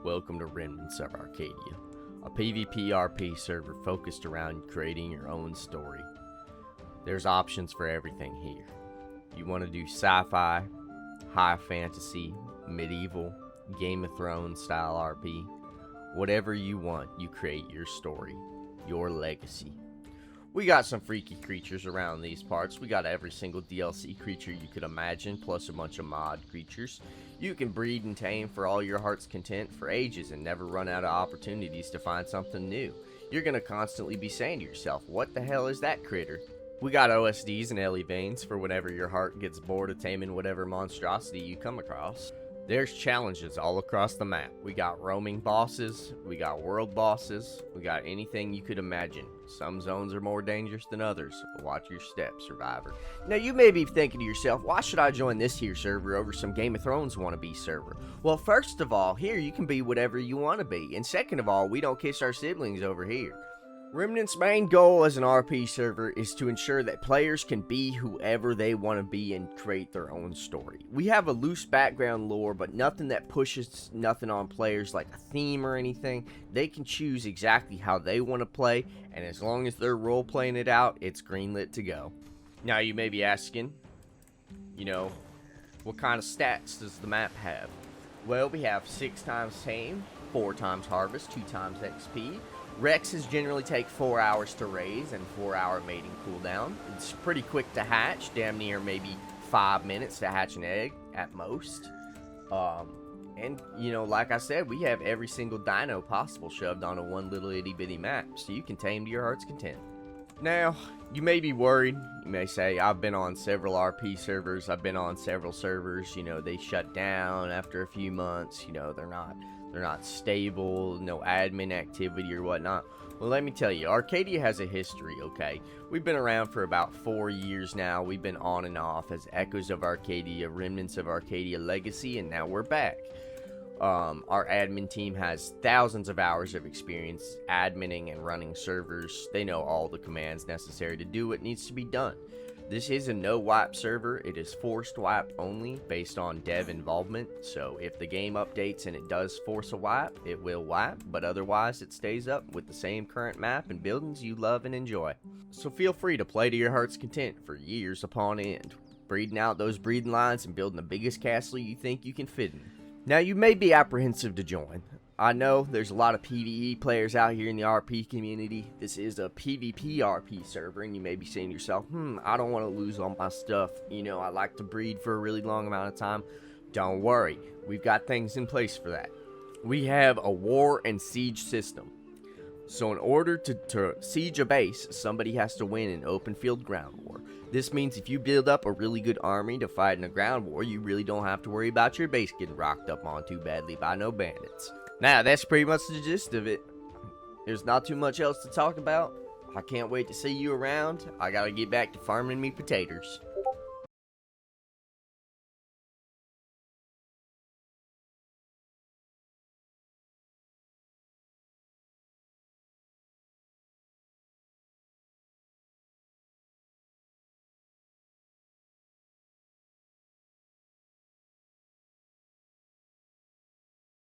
Welcome to Remnants of Arcadia, a PvPrP server focused around creating your own story. There's options for everything here. You want to do sci-fi, high fantasy, medieval, Game of Thrones style RP. Whatever you want, you create your story, your legacy. We got some freaky creatures around these parts. We got every single DLC creature you could imagine, plus a bunch of mod creatures. You can breed and tame for all your heart's content for ages and never run out of opportunities to find something new. You're going to constantly be saying to yourself, what the hell is that critter? We got OSDs and LE veins for whenever your heart gets bored of taming whatever monstrosity you come across. There's challenges all across the map. We got roaming bosses, we got world bosses, we got anything you could imagine. Some zones are more dangerous than others. Watch your step, survivor. Now you may be thinking to yourself, why should I join this here server over some Game of Thrones wannabe server? Well, first of all, here you can be whatever you want to be. And second of all, we don't kiss our siblings over here. Remnants' main goal as an RP server is to ensure that players can be whoever they want to be and create their own story. We have a loose background lore, but nothing that pushes nothing on players like a theme or anything. They can choose exactly how they want to play, and as long as they're role-playing it out, it's greenlit to go. Now you may be asking, what kind of stats does the map have? Well, we have 6 times tame, 4 times harvest, 2 times XP. Rexes generally take 4 hours to raise and 4-hour mating cooldown. It's pretty quick to hatch, damn near maybe 5 minutes to hatch an egg at most. And like I said, we have every single dino possible shoved on a one little itty bitty map, so you can tame to your heart's content. Now, you may be worried. You may say, I've been on several RP servers, I've been on several servers, they shut down after a few months, they're not stable, no admin activity or whatnot. Well, let me tell you, Arcadia has a history, okay? We've been around for about 4 years now. We've been on and off as Echoes of Arcadia, Remnants of Arcadia Legacy, and now we're back. Our admin team has thousands of hours of experience adminning and running servers. They know all the commands necessary to do what needs to be done. This is a no-wipe server. It is forced wipe only based on dev involvement. So if the game updates and it does force a wipe, it will wipe, but otherwise it stays up with the same current map and buildings you love and enjoy. So feel free to play to your heart's content for years upon end, breeding out those breeding lines and building the biggest castle you think you can fit in. Now you may be apprehensive to join. I know there's a lot of PvE players out here in the RP community. This is a PvPrP server, and you may be saying to yourself, I don't want to lose all my stuff. I like to breed for a really long amount of time. Don't worry, we've got things in place for that. We have a war and siege system. So in order to siege a base, somebody has to win an open field ground war. This means if you build up a really good army to fight in a ground war, you really don't have to worry about your base getting rocked up on too badly by no bandits. Now, that's pretty much the gist of it. There's not too much else to talk about. I can't wait to see you around. I gotta get back to farming me potatoes.